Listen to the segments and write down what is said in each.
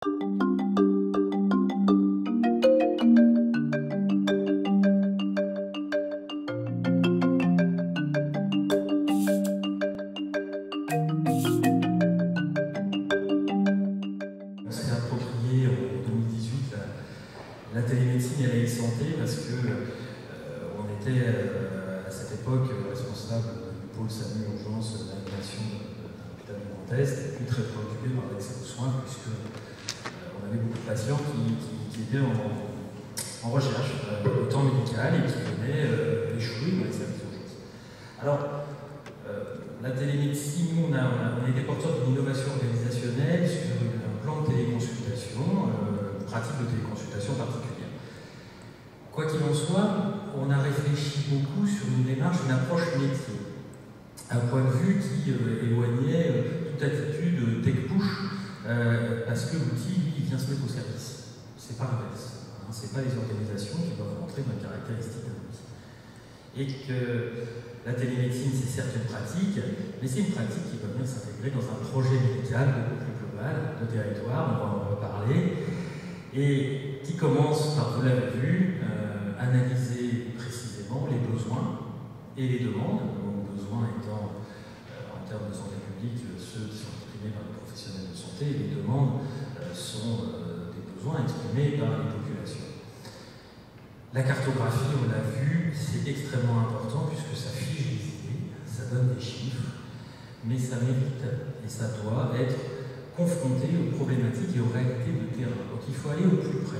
On s'est approprié en 2018 la télémédecine et la e-santé parce que on était à cette époque responsable du pôle SAMU urgence d'animation de l'hôpital du Grand Est et puis très préoccupé par l'accès aux soins puisque on avait beaucoup de patients qui étaient en recherche au temps médical et qui venaient échouer dans les services d'urgence. Alors, la télémédecine, nous, on a été porteurs d'une innovation organisationnelle sur un plan de téléconsultation, une pratique de téléconsultation particulière. Quoi qu'il en soit, on a réfléchi beaucoup sur une démarche, une approche métier, un point de vue qui éloignait toute attitude tech-push, parce que l'outil, lui, il vient se mettre au service. C'est pas l'inverse. Hein, c'est pas les organisations qui doivent rentrer dans les caractéristiques d'un outil. Et que la télémédecine, c'est certes une pratique, mais c'est une pratique qui va venir s'intégrer dans un projet médical beaucoup plus global de territoire, on va en reparler, et qui commence par, vous l'avez vu, analyser précisément les besoins et les demandes, donc besoins étant, en termes de santé publique, ceux qui sont exprimés par les professionnels de santé, et les demandes sont des besoins exprimés par les populations. La cartographie, on l'a vu, c'est extrêmement important puisque ça fige les idées, ça donne des chiffres, mais ça mérite et ça doit être confronté aux problématiques et aux réalités de terrain. Donc il faut aller au plus près.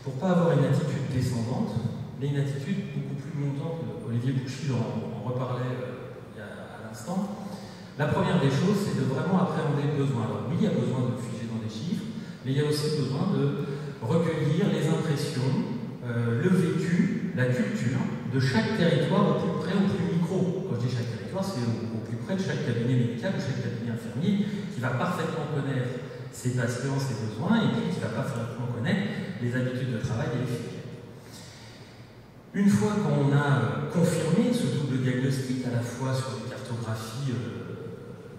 Pour ne pas avoir une attitude descendante, mais une attitude beaucoup plus montante. Olivier Bouchy en reparlait à l'instant. La première des choses, c'est de vraiment appréhender le besoin. Alors oui, il y a besoin de figer dans des chiffres, mais il y a aussi besoin de recueillir les impressions, le vécu, la culture de chaque territoire au plus près, au plus micro. Quand je dis chaque territoire, c'est au plus près de chaque cabinet médical ou chaque cabinet infirmier qui va parfaitement connaître ses patients, ses besoins et puis qui va parfaitement connaître les habitudes de travail et les filières. Une fois qu'on a confirmé ce double diagnostic, à la fois sur les cartographies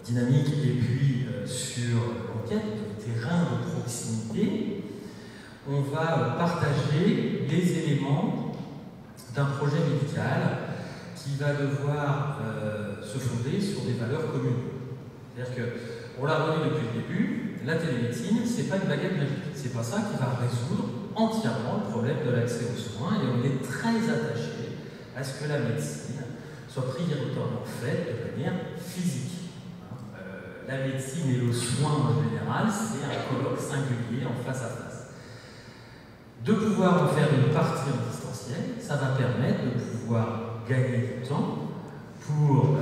dynamiques et puis sur l'enquête de terrain de proximité, on va partager les éléments d'un projet médical qui va devoir se fonder sur des valeurs communes. C'est-à-dire qu'on l'a redit depuis le début, la télémédecine, c'est pas une baguette magique. C'est pas ça qui va résoudre entièrement le problème de l'accès aux soins et on est très attaché à ce que la médecine soit prioritairement faite de manière physique. La médecine et le soin en général, c'est un colloque singulier en face à face. De pouvoir en faire une partie en distanciel, ça va permettre de pouvoir gagner du temps pour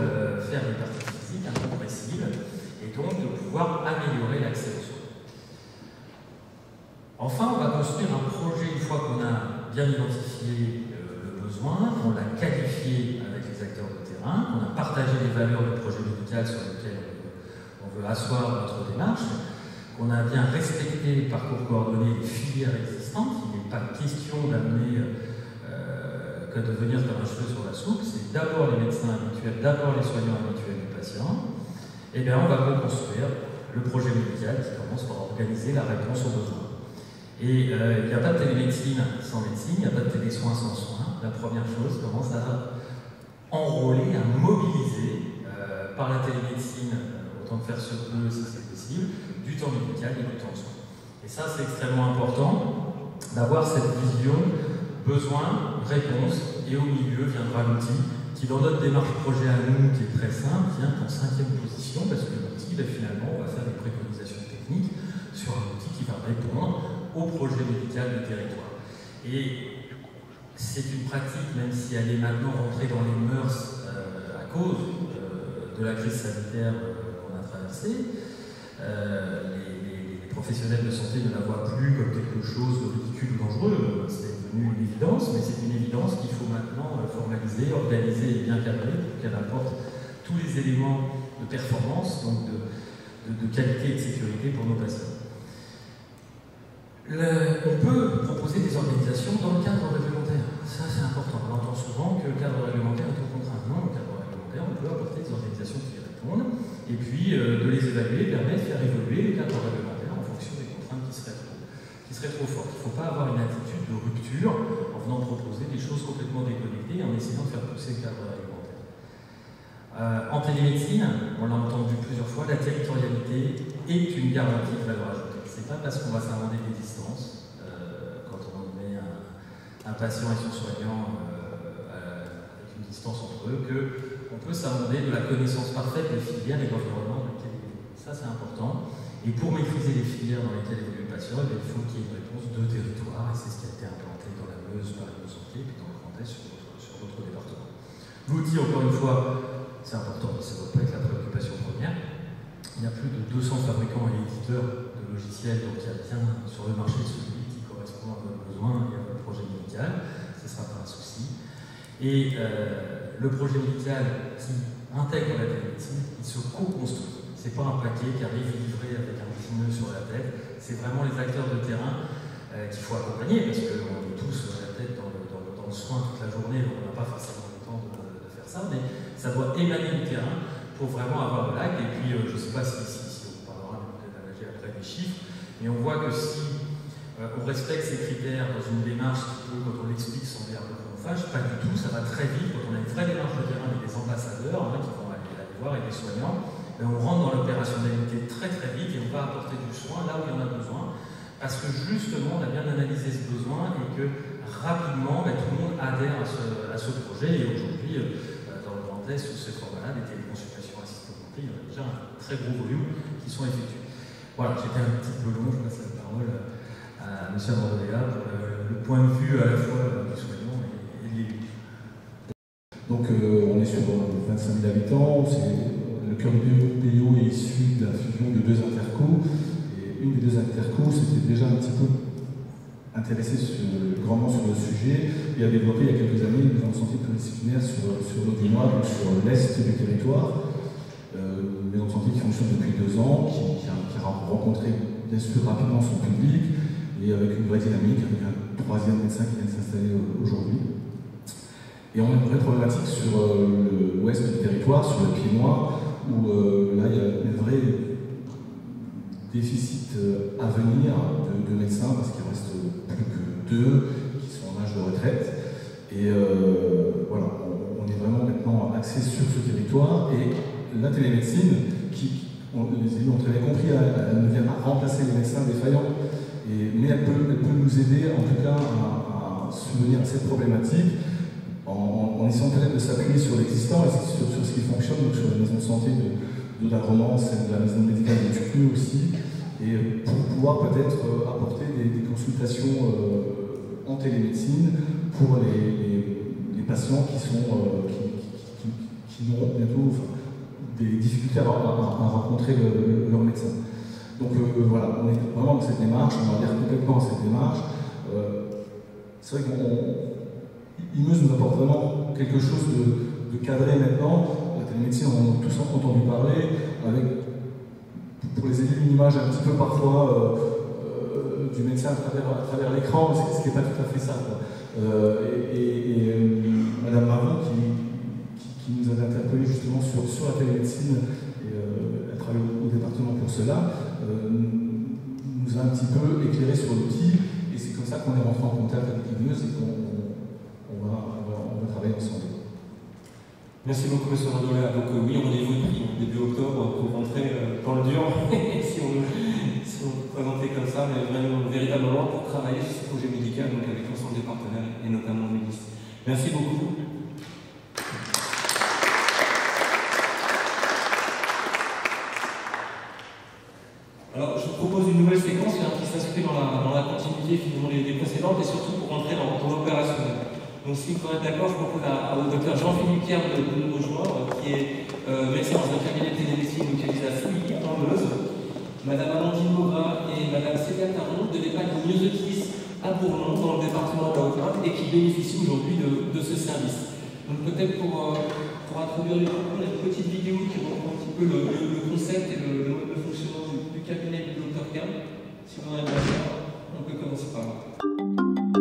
faire des parties physiques incompressibles et donc de pouvoir améliorer l'accès aux soins. Enfin, on va construire un projet une fois qu'on a bien identifié le besoin, qu'on l'a qualifié avec les acteurs de terrain, qu'on a partagé les valeurs du projet médical sur lesquelles on veut asseoir notre démarche, qu'on a bien respecté le parcours coordonné des filières existantes. Il n'est pas question d'amener que de venir comme un cheveu sur la soupe, c'est d'abord les médecins habituels, d'abord les soignants habituels du patient, et bien on va reconstruire le projet médical qui commence par organiser la réponse aux besoins. Et il n'y a pas de télémédecine sans médecine, il n'y a pas de télésoins sans soins. La première chose commence à enrôler, à mobiliser par la télémédecine, autant de faire sur deux si c'est possible, du temps médical et du temps de soins. Et ça, c'est extrêmement important d'avoir cette vision besoin, réponse, et au milieu viendra l'outil qui, dans notre démarche projet à nous, qui est très simple, vient en 5e position, parce que l'outil, finalement, on va faire des préconisations techniques sur un outil qui va répondre au projet médical du territoire. Et c'est une pratique, même si elle est maintenant rentrée dans les mœurs à cause de la crise sanitaire qu'on a traversée, les professionnels de santé ne la voient plus comme quelque chose de ridicule ou dangereux. C'est devenu une évidence, mais c'est une évidence qu'il faut maintenant formaliser, organiser et bien cadrer pour qu'elle apporte tous les éléments de performance, donc de qualité et de sécurité pour nos patients. On peut proposer des organisations dans le cadre réglementaire. Ça, c'est important. On entend souvent que le cadre réglementaire est trop contraint. Non, le cadre réglementaire, on peut apporter des organisations qui répondent, et puis de les évaluer permet de faire évoluer le cadre réglementaire en fonction des contraintes qui seraient serait trop forte. Il ne faut pas avoir une attitude de rupture en venant proposer des choses complètement déconnectées et en essayant de faire pousser le cadre alimentaire. En télémédecine, on l'a entendu plusieurs fois, la territorialité est une garantie de valeur ajoutée. Ce n'est pas parce qu'on va s'inventer des distances, quand on met un patient et son soignant avec une distance entre eux, qu'on peut s'amender de la connaissance parfaite des filières et de l'environnement dans lequel il est. Ça, c'est important. Et pour maîtriser les filières dans lesquelles évolue le patient, il faut qu'il y ait une réponse de territoire, et c'est ce qui a été implanté dans la Meuse par la Santé, et puis dans le Grand Est sur d'autres départements. L'outil, encore une fois, c'est important, ça ne doit pas être la préoccupation première. Il y a plus de 200 fabricants et éditeurs de logiciels, donc il y a bien sur le marché celui qui correspond à nos besoins et à notre projet médical, ce ne sera pas un souci. Et le projet médical qui intègre la télémédecine, il se co-construit. Ce n'est pas un paquet qui arrive livré avec un petit nœud sur la tête, c'est vraiment les acteurs de terrain qu'il faut accompagner, parce qu'on est tous la tête dans le soin toute la journée, donc on n'a pas forcément le temps de faire ça, mais ça doit émaner du terrain pour vraiment avoir le lac. Et puis, je ne sais pas si on parlera d'analogie après des chiffres, mais on voit que si on respecte ces critères dans une démarche qui peut, quand on l'explique, sembler un peu chronophage, pas du tout, ça va très vite. Quand on a une vraie démarche de terrain avec des ambassadeurs qui vont aller voir et des soignants, on rentre dans l'opérationnalité très très vite et on va apporter du soin là où il y en a besoin, parce que justement on a bien analysé ce besoin et que rapidement tout le monde adhère à ce projet. Et aujourd'hui, dans le Grand Est, sous ce format-là, des téléconsultations assistées augmentées, il y en a déjà un très gros volume qui sont effectués. Voilà, j'étais un petit peu long, je passe la parole à M. Bordeléa pour le point de vue à la fois du soignant et de l'élu. Donc on est sur 25 000 habitants, le cœur du PIO est issu de la fusion de deux intercos, et une des deux intercos s'était déjà un petit peu intéressée grandement sur le sujet et a développé il y a quelques années une maison de santé pluridisciplinaire sur l'Audinois, donc sur l'est du territoire. Une maison de santé qui fonctionne depuis 2 ans, qui a rencontré bien sûr rapidement son public et avec une vraie dynamique, avec un 3e médecin qui vient de s'installer aujourd'hui. Et on a une vraie problématique sur l'ouest du territoire, sur le Pied-Noir, où là il y a un vrai déficit à venir de médecins, parce qu'il reste plus que 2 qui sont en âge de retraite. Et voilà, on est vraiment maintenant axé sur ce territoire. Et la télémédecine, les élus ont très bien compris, elle ne vient pas remplacer les médecins défaillants, mais elle peut nous aider en tout cas à subvenir à cette problématique, en essayant peut-être de s'appuyer sur l'existant et sur ce qui fonctionne, donc sur la maison de santé de la Romance et de la maison médicale de Tucnu aussi, et pour pouvoir peut-être apporter des consultations en télémédecine pour les patients qui n'auront bientôt des difficultés à rencontrer leur médecin. Donc voilà, on est vraiment dans cette démarche, on adhère complètement à cette démarche. C'est vrai qu'IMEUS nous apporte vraiment quelque chose de cadré maintenant. La télémédecine, on a tous entendu parler, avec, pour les élus, une image un petit peu parfois du médecin à travers l'écran, ce qui n'est pas tout à fait ça. Madame Marron, qui nous avait interpellé justement sur la télémédecine, et elle travaille au département pour cela, nous a un petit peu éclairé sur l'outil, et c'est comme ça qu'on est rentré en contact avec IMEUS et qu'on va travailler ensemble. Merci beaucoup, M. Bordeléa. Donc oui, rendez-vous début octobre pour rentrer dans le dur, si on vous présentait comme ça, mais vraiment véritablement pour travailler sur ce projet médical, donc avec l'ensemble des partenaires et notamment le ministre. Merci beaucoup. Alors, je vous propose une nouvelle séquence qui s'inscrit dans la continuité finalement des précédentes et surtout pour rentrer dans l'opérationnel. Donc, si vous êtes d'accord, je propose au docteur Jean-Philippe Pierre de nous rejoindre, qui est médecin dans un cabinet de télémédecine localisé à Fouilly, en Meuse, Madame Amandine Maugras et Madame Célia Taron de l'EHPAD Myosotis à Bourlon, dans le département de la Haute-Rhin, et qui bénéficient aujourd'hui de ce service. Donc, peut-être pour introduire les propos, on a une petite vidéo qui reprend un petit peu le concept et le mode de fonctionnement du cabinet du docteur Pierre. Si vous en avez bien, on peut commencer par là.